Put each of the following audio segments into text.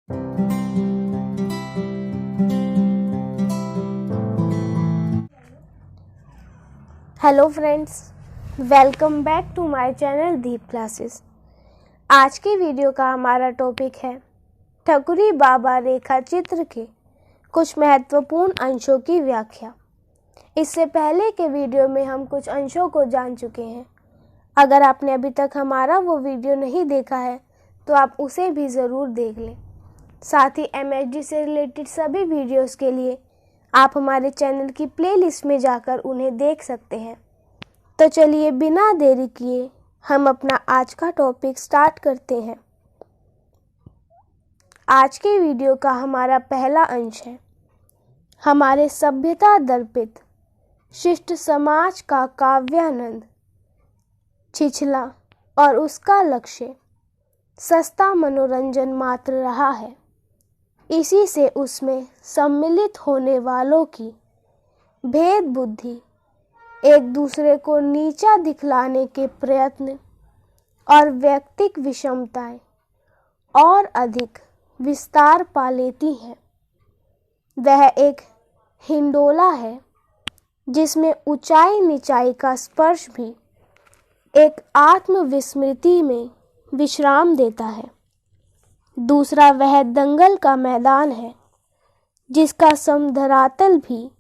Hello friends, welcome back to my channel Deep classes. आज की video का हमारा टॉपिक है ठकुरी बाबा रेखा चित्र के कुछ महत्वपूर्ण अंशों की व्याख्या। इससे पहले के वीडियो में हम कुछ अंशों को जान चुके हैं। अगर आपने अभी तक हमारा वो वीडियो नहीं देखा है तो आप उसे भी ज़रूर देख लें। साथ ही MHD से रिलेटेड सभी वीडियोस के लिए आप हमारे चैनल की प्लेलिस्ट में जाकर उन्हें देख सकते हैं। तो चलिए बिना देरी किए हम अपना आज का टॉपिक स्टार्ट करते हैं। आज के वीडियो का हमारा पहला अंश है हमारे सभ्यता दर्पित शिष्ट समाज का काव्यानंद छिछला और उसका लक्ष्य सस्ता मनोरंजन मात्र रहा है। इसी से उसमें सम्मिलित होने वालों की भेद बुद्धि, एक दूसरे को नीचा दिखलाने के प्रयत्न और व्यक्तिक विषमताएं और अधिक विस्तार पा लेती हैं। वह एक हिंडोला है जिसमें ऊंचाई नीचाई का स्पर्श भी एक आत्मविस्मृति में विश्राम देता है। दूसरा वह दंगल का मैदान है जिसका समधरातल भी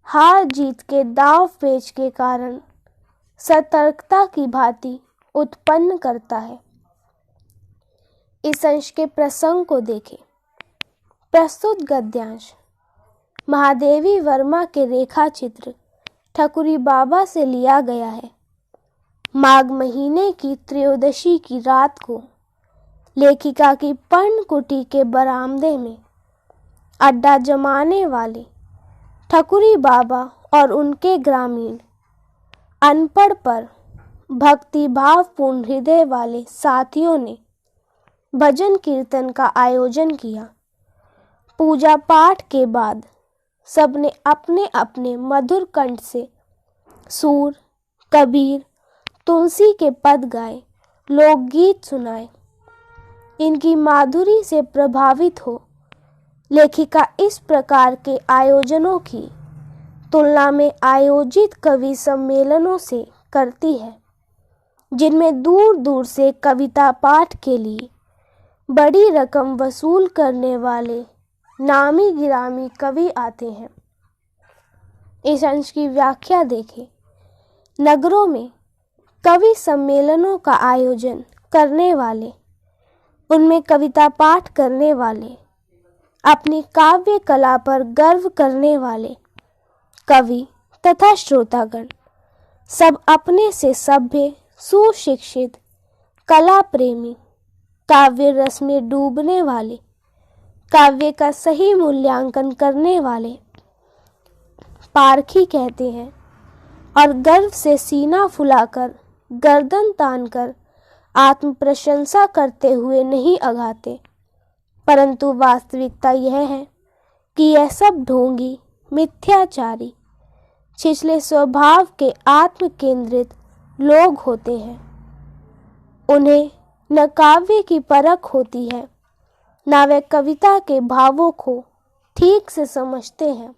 हार जीत के दाव पेच के कारण सतर्कता की भांति उत्पन्न करता है। इस अंश के प्रसंग को देखें। प्रस्तुत गद्यांश महादेवी वर्मा के रेखा चित्र ठकुरी बाबा से लिया गया है। माघ महीने की त्रयोदशी की रात को लेखिका की पर्णकुटी के बरामदे में अड्डा जमाने वाले ठकुरी बाबा और उनके ग्रामीण अनपढ़ पर भक्ति भावपूर्ण हृदय वाले साथियों ने भजन कीर्तन का आयोजन किया। पूजा पाठ के बाद सबने अपने अपने मधुर कंठ से सूर, कबीर, तुलसी के पद गाए, लोकगीत सुनाए। इनकी माधुरी से प्रभावित हो लेखिका इस प्रकार के आयोजनों की तुलना में आयोजित कवि सम्मेलनों से करती है, जिनमें दूर दूर से कविता पाठ के लिए बड़ी रकम वसूल करने वाले नामी गिरामी कवि आते हैं। इस अंश की व्याख्या देखें। नगरों में कवि सम्मेलनों का आयोजन करने वाले, उनमें कविता पाठ करने वाले, अपनी काव्य कला पर गर्व करने वाले कवि तथा श्रोतागण सब अपने से सभ्य, सुशिक्षित, कला प्रेमी, काव्य रस में डूबने वाले, काव्य का सही मूल्यांकन करने वाले पारखी कहते हैं और गर्व से सीना फुलाकर, गर्दन तानकर आत्म प्रशंसा करते हुए नहीं अघाते। परंतु वास्तविकता यह है कि यह सब ढोंगी, मिथ्याचारी, छिछले स्वभाव के आत्म केंद्रित लोग होते हैं। उन्हें न काव्य की परख होती है, न वे कविता के भावों को ठीक से समझते हैं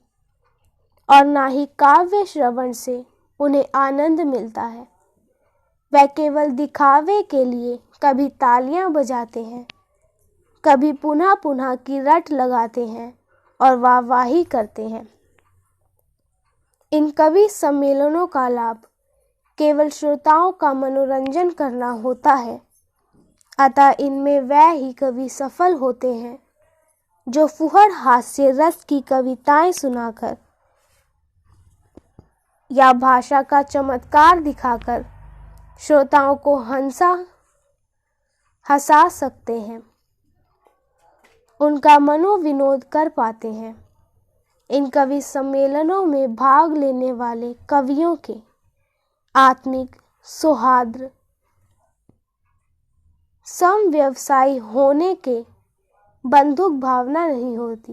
और न ही काव्य श्रवण से उन्हें आनंद मिलता है। वे केवल दिखावे के लिए कभी तालियां बजाते हैं, कभी पुनः पुनः की रट लगाते हैं और वाहवाही करते हैं। इन कवि सम्मेलनों का लाभ केवल श्रोताओं का मनोरंजन करना होता है। अतः इनमें वह ही कवि सफल होते हैं जो फुहड़ हास्य रस की कविताएं सुनाकर या भाषा का चमत्कार दिखाकर श्रोताओं को हंसा सकते हैं, उनका मनोविनोद कर पाते हैं। इन कवि सम्मेलनों में भाग लेने वाले कवियों के आत्मिक, सौहार्द, समव्यवसायी होने के बंधुक भावना नहीं होती,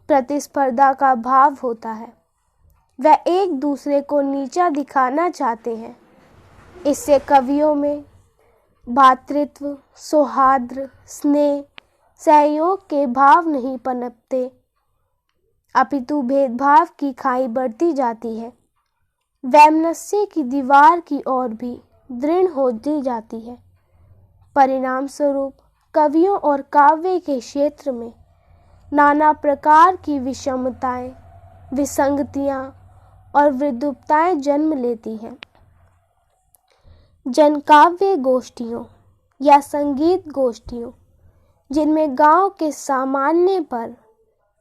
प्रतिस्पर्धा का भाव होता है। वह एक दूसरे को नीचा दिखाना चाहते हैं। इससे कवियों में भातृत्व, सौहार्द, स्नेह, सहयोग के भाव नहीं पनपते, अपितु भेदभाव की खाई बढ़ती जाती है। वैमनस्य की दीवार की ओर भी दृढ़ होती जाती है। परिणाम स्वरूप कवियों और काव्य के क्षेत्र में नाना प्रकार की विषमताएं, विसंगतियां और विद्रूपताएं जन्म लेती हैं। जनकाव्य गोष्ठियों या संगीत गोष्ठियों, जिनमें गांव के सामान्य पर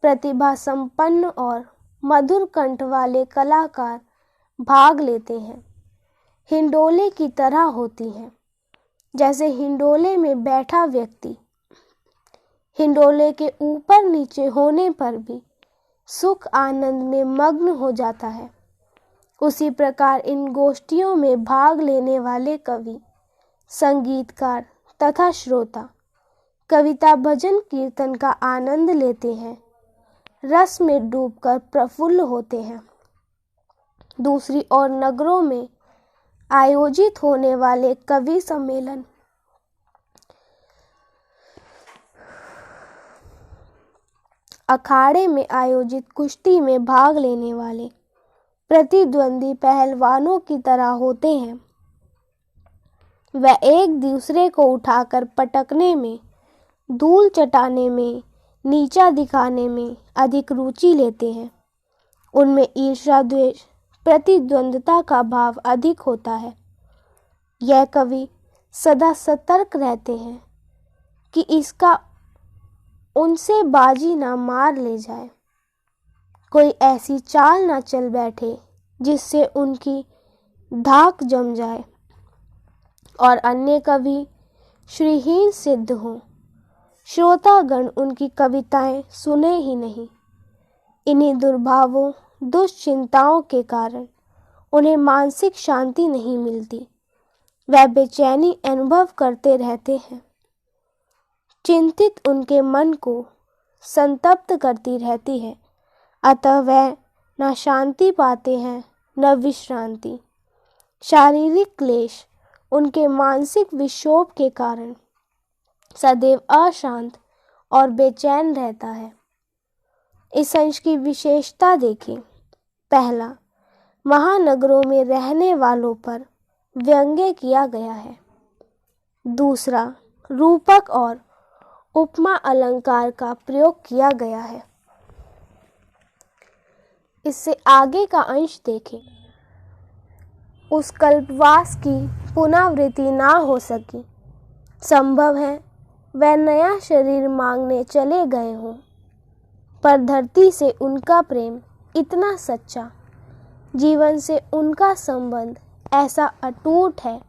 प्रतिभा संपन्न और मधुर कंठ वाले कलाकार भाग लेते हैं, हिंडोले की तरह होती हैं। जैसे हिंडोले में बैठा व्यक्ति हिंडोले के ऊपर नीचे होने पर भी सुख आनंद में मग्न हो जाता है, उसी प्रकार इन गोष्ठियों में भाग लेने वाले कवि, संगीतकार तथा श्रोता कविता भजन कीर्तन का आनंद लेते हैं, रस में डूबकर प्रफुल्ल होते हैं। दूसरी ओर नगरों में आयोजित होने वाले कवि सम्मेलन, अखाड़े में आयोजित कुश्ती में भाग लेने वाले प्रतिद्वंदी पहलवानों की तरह होते हैं। वह एक दूसरे को उठाकर पटकने में, धूल चटाने में, नीचा दिखाने में अधिक रुचि लेते हैं। उनमें ईर्ष्या, द्वेष, प्रतिद्वंदता का भाव अधिक होता है। यह कवि सदा सतर्क रहते हैं कि इसका उनसे बाजी ना मार ले जाए, कोई ऐसी चाल ना चल बैठे जिससे उनकी धाक जम जाए और अन्य कवि श्रीहीन सिद्ध हों, श्रोतागण उनकी कविताएं सुने ही नहीं। इन्हीं दुर्भावों, दुश्चिंताओं के कारण उन्हें मानसिक शांति नहीं मिलती, वह बेचैनी अनुभव करते रहते हैं। चिंतित उनके मन को संतप्त करती रहती है, अतः वह न शांति पाते हैं न विश्रांति। शारीरिक क्लेश उनके मानसिक विक्षोभ के कारण सदैव अशांत और बेचैन रहता है। इस अंश की विशेषता देखें। पहला, महानगरों में रहने वालों पर व्यंग्य किया गया है। दूसरा, रूपक और उपमा अलंकार का प्रयोग किया गया है। इससे आगे का अंश देखें। उस कल्पवास की पुनरावृत्ति ना हो सकी। संभव है वह नया शरीर मांगने चले गए हों, पर धरती से उनका प्रेम इतना सच्चा, जीवन से उनका संबंध ऐसा अटूट है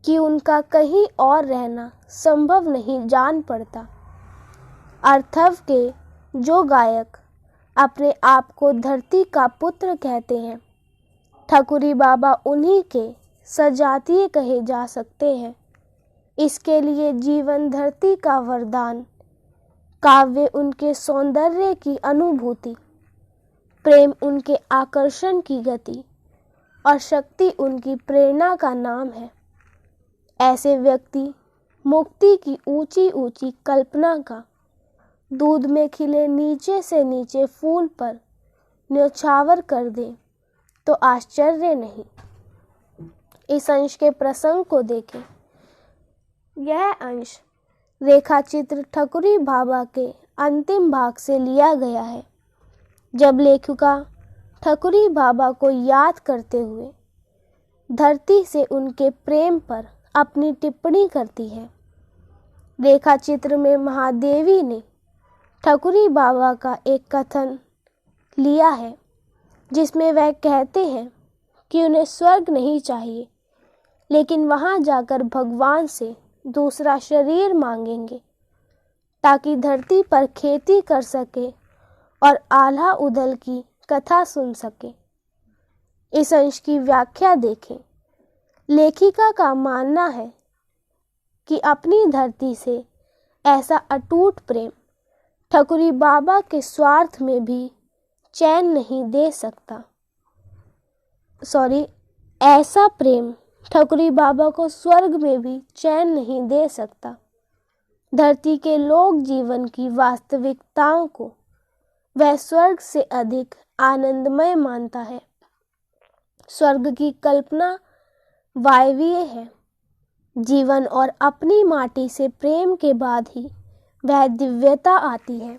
कि उनका कहीं और रहना संभव नहीं जान पड़ता। अर्थव के जो गायक अपने आप को धरती का पुत्र कहते हैं, ठकुरी बाबा उन्हीं के सजातीय कहे जा सकते हैं। इसके लिए जीवन धरती का वरदान, काव्य उनके सौंदर्य की अनुभूति, प्रेम उनके आकर्षण की गति और शक्ति उनकी प्रेरणा का नाम है। ऐसे व्यक्ति मुक्ति की ऊंची ऊंची कल्पना का दूध में खिले नीचे से नीचे फूल पर न्योछावर कर दे तो आश्चर्य नहीं। इस अंश के प्रसंग को देखें। यह अंश रेखा चित्र ठकुरी बाबा के अंतिम भाग से लिया गया है, जब लेखिका ठकुरी बाबा को याद करते हुए धरती से उनके प्रेम पर अपनी टिप्पणी करती है। रेखा चित्र में महादेवी ने ठकुरी बाबा का एक कथन लिया है, जिसमें वह कहते हैं कि उन्हें स्वर्ग नहीं चाहिए, लेकिन वहां जाकर भगवान से दूसरा शरीर मांगेंगे ताकि धरती पर खेती कर सके और आल्हा उदल की कथा सुन सके। इस अंश की व्याख्या देखें। लेखिका का मानना है कि अपनी धरती से ऐसा अटूट प्रेम ठकुरी बाबा के स्वार्थ में भी चैन नहीं दे सकता। ऐसा प्रेम ठकुरी बाबा को स्वर्ग में भी चैन नहीं दे सकता। धरती के लोक जीवन की वास्तविकताओं को वह स्वर्ग से अधिक आनंदमय मानता है। स्वर्ग की कल्पना वायवीय है। जीवन और अपनी माटी से प्रेम के बाद ही वह दिव्यता आती है,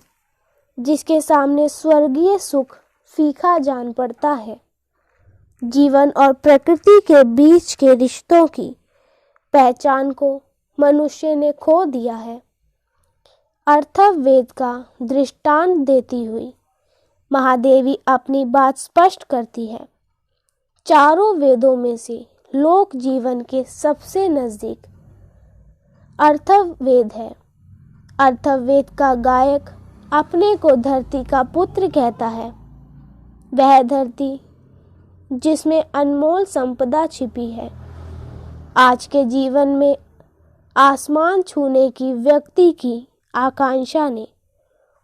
जिसके सामने स्वर्गीय सुख फीका जान पड़ता है। जीवन और प्रकृति के बीच के रिश्तों की पहचान को मनुष्य ने खो दिया है। अथर्ववेद का दृष्टांत देती हुई महादेवी अपनी बात स्पष्ट करती है। चारों वेदों में से लोक जीवन के सबसे नजदीक अथर्ववेद है। अथर्ववेद का गायक अपने को धरती का पुत्र कहता है। वह धरती जिसमें अनमोल संपदा छिपी है। आज के जीवन में आसमान छूने की व्यक्ति की आकांक्षा ने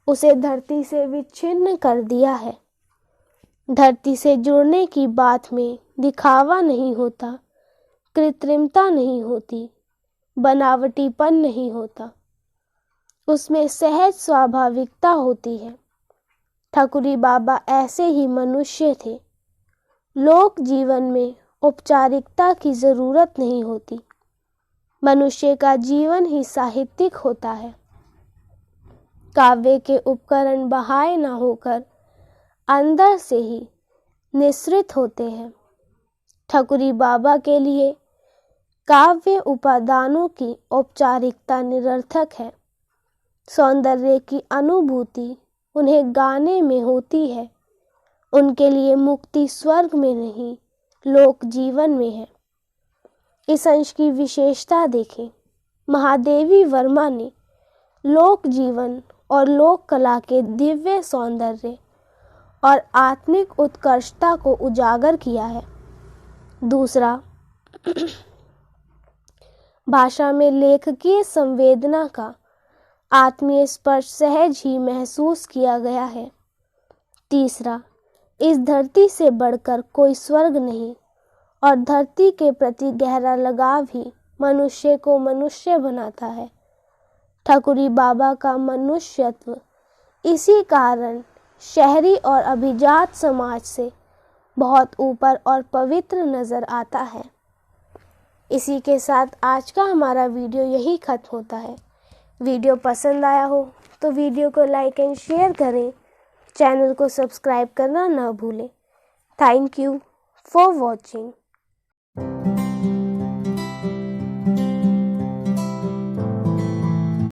उसे धरती से विच्छिन्न कर दिया है। धरती से जुड़ने की बात में दिखावा नहीं होता, कृत्रिमता नहीं होती, बनावटीपन नहीं होता, उसमें सहज स्वाभाविकता होती है। ठकुरी बाबा ऐसे ही मनुष्य थे। लोक जीवन में औपचारिकता की जरूरत नहीं होती। मनुष्य का जीवन ही साहित्यिक होता है। काव्य के उपकरण बाह्य न होकर अंदर से ही निःसृत होते हैं। ठकुरी बाबा के लिए काव्य उपादानों की औपचारिकता निरर्थक है। सौंदर्य की अनुभूति उन्हें गाने में होती है। उनके लिए मुक्ति स्वर्ग में नहीं, लोक जीवन में है। इस अंश की विशेषता देखें। महादेवी वर्मा ने लोक जीवन और लोक कला के दिव्य सौंदर्य और आत्मिक उत्कर्षता को उजागर किया है। दूसरा, भाषा में लेखकीय संवेदना का आत्मीय स्पर्श सहज ही महसूस किया गया है। तीसरा, इस धरती से बढ़कर कोई स्वर्ग नहीं और धरती के प्रति गहरा लगाव ही मनुष्य को मनुष्य बनाता है। ठकुरी बाबा का मनुष्यत्व इसी कारण शहरी और अभिजात समाज से बहुत ऊपर और पवित्र नजर आता है। इसी के साथ आज का हमारा वीडियो यही खत्म होता है। वीडियो पसंद आया हो तो वीडियो को लाइक एंड शेयर करें। चैनल को सब्सक्राइब करना ना भूलें। Thank you for watching.